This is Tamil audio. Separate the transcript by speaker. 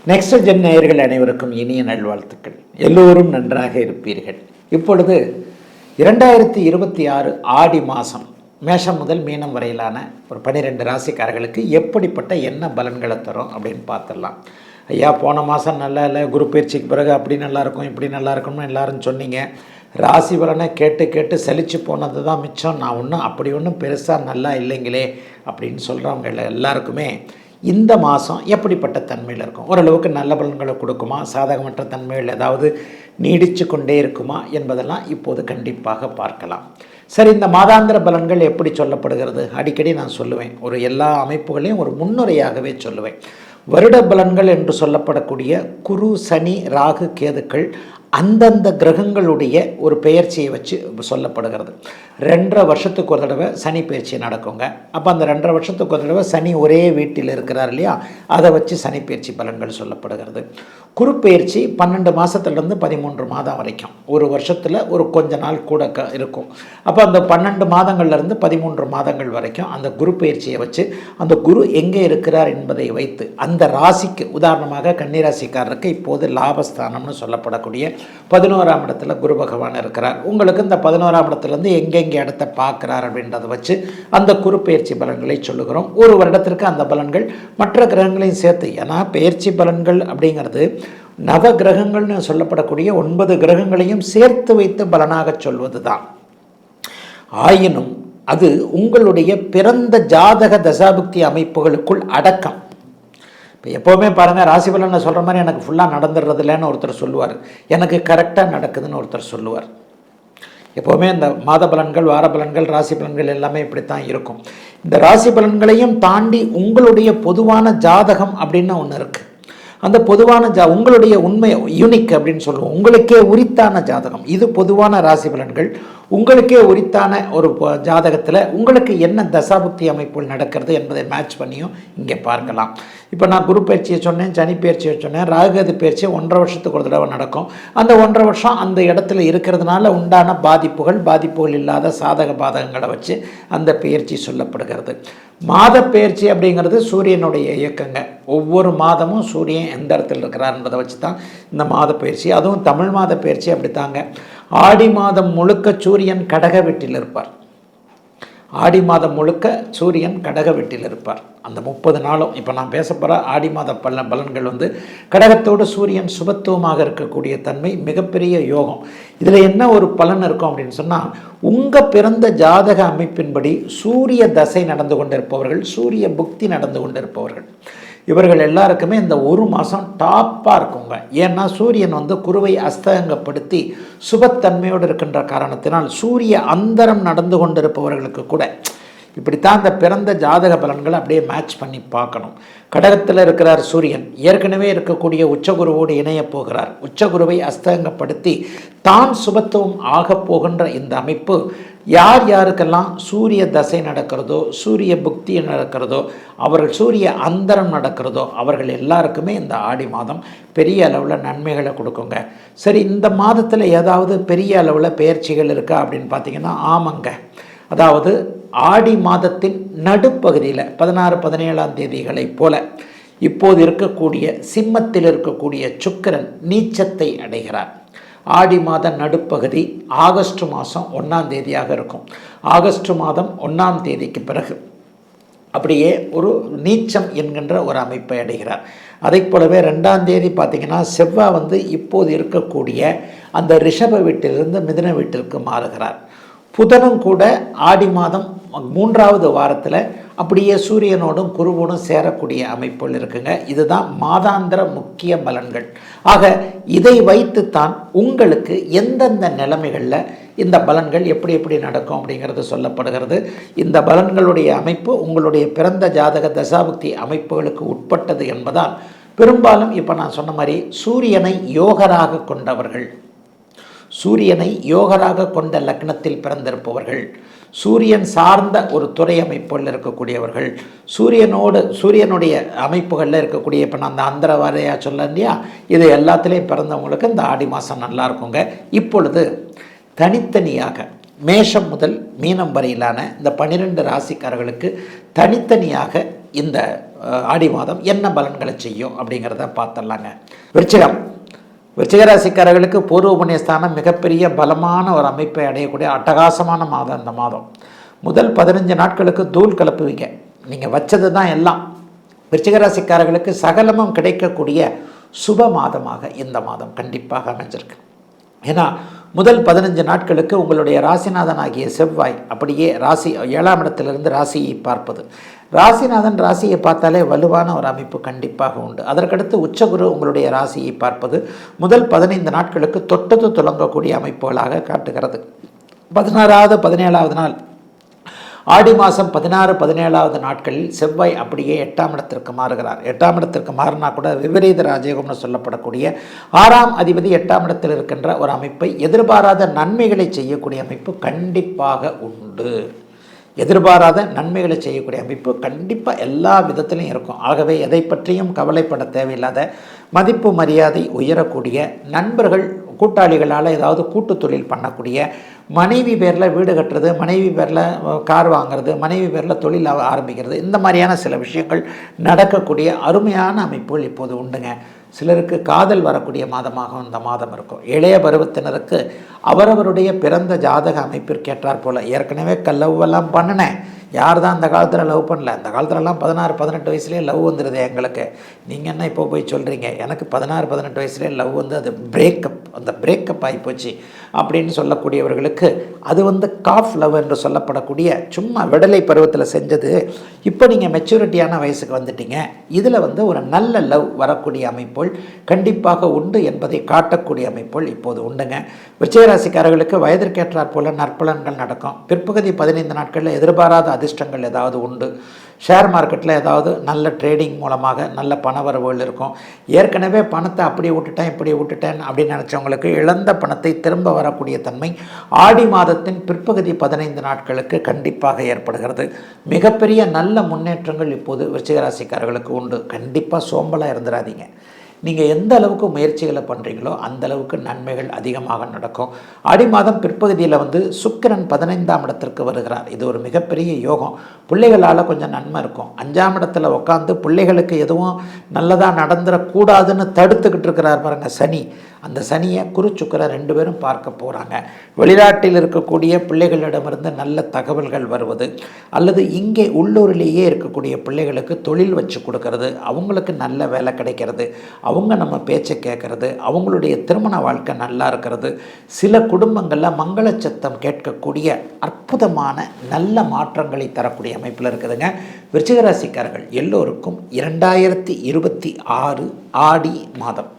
Speaker 1: நெக்ஸ்ட் ஜென் நேயர்கள் அனைவருக்கும் இனிய நல்வாழ்த்துக்கள். எல்லோரும் நன்றாக இருப்பீர்கள். இப்பொழுது 2026 ஆடி மாதம் மேஷம் முதல் மீனம் வரையிலான ஒரு 12 ராசிக்காரர்களுக்கு எப்படிப்பட்ட என்ன பலன்களை தரும் அப்படின்னு பார்த்துடலாம். ஐயா, போன மாதம் நல்லா இல்லை, குரு பயிற்சிக்கு பிறகு அப்படி நல்லாயிருக்கும் இப்படி நல்லா இருக்கும்னு எல்லாரும் சொன்னீங்க. ராசி பலனை கேட்டு கேட்டு சலிச்சு போனது தான் மிச்சம். நான் ஒன்றும் பெருசாக நல்லா இல்லைங்களே அப்படின்னு சொல்கிறவங்க எல்லாருக்குமே இந்த மாதம் எப்படிப்பட்ட தன்மையில் இருக்கும், ஓரளவுக்கு நல்ல பலன்களை கொடுக்குமா, சாதகமற்ற தன்மைகள் ஏதாவது நீடித்து கொண்டே இருக்குமா என்பதெல்லாம் இப்போது கண்டிப்பாக பார்க்கலாம். சரி, இந்த மாதாந்திர பலன்கள் எப்படி சொல்லப்படுகிறது? அடிக்கடி நான் சொல்லுவேன், ஒரு எல்லா அமைப்புகளையும் ஒரு முன்னுரையாகவே சொல்லுவேன். வருட பலன்கள் என்று சொல்லப்படக்கூடிய குரு, சனி, ராகு, கேதுக்கள் அந்தந்த கிரகங்களுடைய ஒரு பெயர்ச்சியை வச்சு சொல்லப்படுகிறது. 2.5 வருஷத்துக்கு ஒரு தடவை சனி பயிற்சி நடக்குங்க. அப்போ அந்த 2.5 வருஷத்துக்கு ஒரு தடவை சனி ஒரே வீட்டில் இருக்கிறார் இல்லையா, அதை வச்சு சனி பயிற்சி பலன்கள் சொல்லப்படுகிறது. குரு பயிற்சி 12 மாதத்துலேருந்து 13 மாதம் வரைக்கும், ஒரு வருஷத்தில் ஒரு கொஞ்ச நாள் கூட இருக்கும். அப்போ அந்த 12 மாதங்கள்லேருந்து 13 மாதங்கள் வரைக்கும் அந்த குரு பயிற்சியை வச்சு அந்த குரு எங்கே இருக்கிறார் என்பதை வைத்து அந்த ராசிக்கு, உதாரணமாக கன்னிராசிக்காரருக்கு இப்போது லாபஸ்தானம்னு சொல்லப்படக்கூடிய 11ஆம் இடத்துல குரு பகவான் இருக்கிறார். உங்களுக்கு இந்த 11ஆம் இடத்துலேருந்து எங்கெங்கே இடத்தை பார்க்குறார் அப்படின்றத வச்சு அந்த குரு பயிற்சி பலன்களை சொல்லுகிறோம். ஒரு வருடத்திற்கு அந்த பலன்கள் மற்ற கிரகங்களையும் சேர்த்து, ஏன்னா பயிற்சி பலன்கள் அப்படிங்கிறது நவ கிரகங்கள்னு சொல்லப்படக்கூடிய 9 கிரகங்களையும் சேர்த்து வைத்து பலனாக சொல்வது தான். ஆயினும் அது உங்களுடைய பிறந்த ஜாதக தசாபுக்தி அமைப்புகளுக்குள் அடக்கம். இப்போ எப்போவுமே பாருங்கள், ராசி பலனை சொல்கிற மாதிரி எனக்கு ஃபுல்லாக நடந்துடுறது இல்லைன்னு ஒருத்தர் சொல்லுவார், எனக்கு கரெக்டாக நடக்குதுன்னு ஒருத்தர் சொல்லுவார். எப்போவுமே இந்த மாத பலன்கள், வார பலன்கள், ராசி பலன்கள் எல்லாமே இப்படித்தான் இருக்கும். இந்த ராசி பலன்களையும் தாண்டி உங்களுடைய பொதுவான ஜாதகம் அப்படின்னு ஒன்று இருக்குது. அந்த பொதுவான உங்களுடைய உண்மை யூனிக் அப்படின்னு சொல்லுவோம், உங்களுக்கே உரித்தான ஜாதகம். இது பொதுவான ராசி பலன்கள். உங்களுக்கே உரித்தான ஒரு ஜாதகத்தில் உங்களுக்கு என்ன தசாபுக்தி அமைப்புகள் நடக்கிறது என்பதை மேட்ச் பண்ணியும் இங்கே பார்க்கலாம். இப்போ நான் குரு பயிற்சியை சொன்னேன், சனி பயிற்சியை சொன்னேன், ராகுகேது பயிற்சி 1.5 வருஷத்துக்கு ஒரு தடவை நடக்கும். அந்த 1.5 வருஷம் அந்த இடத்துல இருக்கிறதுனால உண்டான பாதிப்புகள் இல்லாத சாதக பாதகங்களை வச்சு அந்த பயிற்சி சொல்லப்படுகிறது. மாத பயிற்சி அப்படிங்கிறது சூரியனுடைய இயக்கங்க. ஒவ்வொரு மாதமும் சூரியன் எந்த இடத்துல இருக்கிறார்ன்றதை வச்சு தான் இந்த மாத பயிற்சி. அதுவும் தமிழ் மாத பயிற்சி அப்படித்தாங்க. ஆடி மாதம் முழுக்க சூரியன் கடக வீட்டில் இருப்பார். ஆடி மாதம் முழுக்க சூரியன் கடக வீட்டில் இருப்பார். அந்த 30 நாளும் இப்போ நான் பேச போகிற ஆடி மாத பலன்கள் கடகத்தோடு சூரியன் சுபத்துவமாக இருக்கக்கூடிய தன்மை மிகப்பெரிய யோகம். இதில் என்ன ஒரு பலன் இருக்கும் அப்படின்னு சொன்னால், உங்கள் பிறந்த ஜாதக அமைப்பின்படி சூரிய தசை நடந்து கொண்டிருப்பவர்கள், சூரிய புக்தி நடந்து கொண்டிருப்பவர்கள், இவர்கள் எல்லாருக்குமே இந்த ஒரு மாதம் டாப்பாக இருக்குங்க. ஏன்னா சூரியன் குருவை அஸ்தங்கப்படுத்தி சுபத்தன்மையோடு இருக்கின்ற காரணத்தினால் சூரிய அந்தரம் நடந்து கொண்டிருப்பவர்களுக்கு கூட இப்படித்தான் இந்த பிறந்த ஜாதக பலன்களை அப்படியே மேட்ச் பண்ணி பார்க்கணும். கடகத்தில் இருக்கிறார் சூரியன், ஏற்கனவே இருக்கக்கூடிய உச்சகுருவோடு இணைய போகிறார். உச்சகுருவை அஸ்தங்கப்படுத்தி தான் சுபத்துவம் ஆக போகின்ற இந்த அமைப்பு யார் யாருக்கெல்லாம் சூரிய தசை நடக்கிறதோ, சூரிய புக்தி நடக்கிறதோ, அவர்கள் சூரிய அந்தரம் நடக்கிறதோ, அவர்கள் எல்லாருக்குமே இந்த ஆடி மாதம் பெரிய அளவில் நன்மைகளை கொடுக்குங்க. சரி, இந்த மாதத்தில் ஏதாவது பெரிய அளவில் பெயர்ச்சிகள் இருக்கா அப்படின்னு பார்த்தீங்கன்னா, ஆமாங்க. அதாவது ஆடி மாதத்தின் நடுப்பகுதியில் 16, 17ஆம் தேதிகளைப் போல இப்போது இருக்கக்கூடிய சிம்மத்தில் இருக்கக்கூடிய சுக்கிரன் நீச்சத்தை அடைகிறார். ஆடி மாத நடுப்பகுதி ஆகஸ்ட் மாதம் 1ஆம் தேதியாக இருக்கும். ஆகஸ்ட் மாதம் 1ஆம் தேதிக்கு பிறகு அப்படியே ஒரு நீச்சம் என்கின்ற ஒரு அமைப்பை அடைகிறார். அதை போலவே 2ஆம் தேதி பார்த்திங்கன்னா செவ்வாய் இப்போது இருக்கக்கூடிய அந்த ரிஷப வீட்டிலிருந்து மிதுன வீட்டிற்கு மாறுகிறார். புதனும் கூட ஆடி மாதம் 3ஆவது வாரத்தில் அப்படியே சூரியனோடும் குருவோடும் சேரக்கூடிய அமைப்புகள் இருக்குங்க. இதுதான் மாதாந்திர முக்கிய பலன்கள். ஆக இதை வைத்துத்தான் உங்களுக்கு எந்தெந்த நிலைமைகளில் இந்த பலன்கள் எப்படி நடக்கும் அப்படிங்கிறது சொல்லப்படுகிறது. இந்த பலன்களுடைய அமைப்பு உங்களுடைய பிறந்த ஜாதக தசாபுக்தி அமைப்புகளுக்கு உட்பட்டது என்பதால் பெரும்பாலும் இப்போ நான் சொன்ன மாதிரி சூரியனை யோகராக கொண்டவர்கள், சூரியனை யோகராக கொண்ட லக்னத்தில் பிறந்திருப்பவர்கள், சூரியன் சார்ந்த ஒரு துறை அமைப்புகளில் இருக்கக்கூடியவர்கள், சூரியனுடைய அமைப்புகளில் இருக்கக்கூடிய, இப்போ நான் அந்த அந்தர வாரையா சொல்ல இல்லையா, இது எல்லாத்துலேயும் பிறந்தவங்களுக்கு இந்த ஆடி மாதம் நல்லா இருக்குங்க. இப்பொழுது தனித்தனியாக மேஷம் முதல் மீனம் வரையிலான இந்த 12 ராசிக்காரர்களுக்கு தனித்தனியாக இந்த ஆடி மாதம் என்ன பலன்களை செய்யும் அப்படிங்கிறத பார்த்துடலாங்க. விருச்சிக ராசிக்காரர்களுக்கு பூர்வ புண்ணியஸ்தானம் மிகப்பெரிய பலமான ஒரு அமைப்பை அடையக்கூடிய அட்டகாசமான மாதம் இந்த மாதம். முதல் 15 நாட்களுக்கு தூள் கலப்புவீங்க. நீங்கள் வச்சது தான் எல்லாம். விருச்சிக ராசிக்காரர்களுக்கு சகலமும் கிடைக்கக்கூடிய சுப மாதமாக இந்த மாதம் கண்டிப்பாக அமைஞ்சிருக்கு. ஏன்னா முதல் 15 நாட்களுக்கு உங்களுடைய ராசிநாதன் ஆகிய செவ்வாய் அப்படியே ராசி 7ஆம் இடத்திலிருந்து ராசியை பார்ப்பது. ராசிநாதன் ராசியை பார்த்தாலே வலுவான ஒரு அமைப்பு கண்டிப்பாக உண்டு. அதற்கடுத்து உச்சகுரு உங்களுடைய ராசியை பார்ப்பது முதல் 15 நாட்களுக்கு தொட்டது துலங்கக்கூடிய அமைப்புகளாக காட்டுகிறது. 16வது 17வது நாள் ஆடி மாதம் 16, 17வது நாட்களில் செவ்வாய் அப்படியே 8ஆம் இடத்திற்கு மாறுகிறார். 8ஆம் இடத்திற்கு மாறினா கூட விபரீத ராஜயோகம்னு சொல்லப்படக்கூடிய 6ஆம் அதிபதி 8ஆம் இடத்தில் இருக்கின்ற ஒரு அமைப்பை எதிர்பாராத நன்மைகளை செய்யக்கூடிய அமைப்பு கண்டிப்பாக உண்டு. எதிர்பாராத நன்மைகளை செய்யக்கூடிய அமைப்பு கண்டிப்பாக எல்லா விதத்திலையும் இருக்கும். ஆகவே எதை பற்றியும் கவலைப்பட தேவையில்லாத மதிப்பு மரியாதை உயரக்கூடிய நண்பர்கள் கூட்டாளிகளால் ஏதாவது கூட்டு தொழில் பண்ணக்கூடிய, மனைவி பேரில் வீடு கட்டுறது, மனைவி பேரில் கார் வாங்கிறது, மனைவி பேரில் தொழில் ஆரம்பிக்கிறது, இந்த மாதிரியான சில விஷயங்கள் நடக்கக்கூடிய அருமையான அமைப்புகள் இப்போது உண்டுங்க. சிலருக்கு காதல் வரக்கூடிய மாதமாக இந்த மாதம் இருக்கும். இளைய பருவத்தினருக்கு அவரவருடைய பிறந்த ஜாதக அமைப்பிற்கேற்றார் போல் ஏற்கனவே லவ்வெல்லாம் பண்ணினேன். யார் தான் அந்த காலத்தில் லவ் பண்ணல? அந்த காலத்துலலாம் 16, 18 வயசுலேயே லவ் வந்துடுது எங்களுக்கு. நீங்கள் என்ன இப்போ போய் சொல்கிறீங்க? எனக்கு 16, 18 வயசுலேயே லவ் வந்து அது அந்த பிரேக்கப் ஆகிப்போச்சு அப்படின்னு சொல்லக்கூடியவர்களுக்கு அது வந்து காஃப் லவ் என்று சொல்லப்படக்கூடிய சும்மா விடலை பருவத்தில் செஞ்சது. இப்போ நீங்கள் மெச்சூரிட்டியான வயசுக்கு வந்துட்டீங்க. இதில் வந்து ஒரு நல்ல லவ் வரக்கூடிய அமைப்புகள் கண்டிப்பாக உண்டு என்பதை காட்டக்கூடிய அமைப்புகள் இப்போது உண்டுங்க. விருச்சிகராசிக்காரர்களுக்கு வயதிற்கேற்றாற் போல நற்பலன்கள் நடக்கும். பிற்பகுதி 15 நாட்களில் எதிர்பாராத அதிர்ஷ்டங்கள் ஏதாவது உண்டு. ஷேர் மார்க்கெட்டில் ஏதாவது நல்ல ட்ரேடிங் மூலமாக நல்ல பணவரவுகள் இருக்கும். ஏற்கனவே பணத்தை அப்படி விட்டுட்டேன் இப்படி விட்டுட்டேன் அப்படின்னு நினச்சவங்களுக்கு இழந்த பணத்தை திரும்ப வரக்கூடிய தன்மை ஆடி மாதத்தின் பிற்பகுதி 15 நாட்களுக்கு கண்டிப்பாக ஏற்படுகிறது. மிகப்பெரிய நல்ல முன்னேற்றங்கள் இப்போது விருச்சிகராசிக்காரர்களுக்கு உண்டு. கண்டிப்பாக சோம்பலாக இருந்துடாதீங்க. நீங்கள் எந்த அளவுக்கு முயற்சிகளை பண்ணுறீங்களோ அந்த அளவுக்கு நன்மைகள் அதிகமாக நடக்கும். ஆடி மாதம் பிற்பகுதியில் வந்து சுக்கிரன் 15ஆம் இடத்திற்கு வருகிறார். இது ஒரு மிகப்பெரிய யோகம். பிள்ளைகளால் கொஞ்சம் நன்மை இருக்கும். 5ஆம் இடத்துல உட்காந்து பிள்ளைகளுக்கு எதுவும் நல்லதாக நடந்துடக்கூடாதுன்னு தடுத்துக்கிட்டு இருக்கிறார் பாருங்க சனி. அந்த சனியை குரு சுக்கிரன் 2 பேரும் பார்க்க போகிறாங்க. வெளிநாட்டில் இருக்கக்கூடிய பிள்ளைகளிடமிருந்து நல்ல தகவல்கள் வருவது, அல்லது இங்கே உள்ளூரிலேயே இருக்கக்கூடிய பிள்ளைகளுக்கு தொழில் வச்சு கொடுக்கறது, அவங்களுக்கு நல்ல வேலை கிடைக்கிறது, அவங்க நம்ம பேச்சை கேட்கறது, அவங்களுடைய திருமண வாழ்க்கை நல்லா இருக்கிறது. சில குடும்பங்களில் மங்கள சத்தம் கேட்கக்கூடிய அற்புதமான நல்ல மாற்றங்களை தரக்கூடிய அமைப்பில் இருக்குதுங்க. விருச்சிகராசிக்காரர்கள் எல்லோருக்கும் 2026 ஆடி மாதம்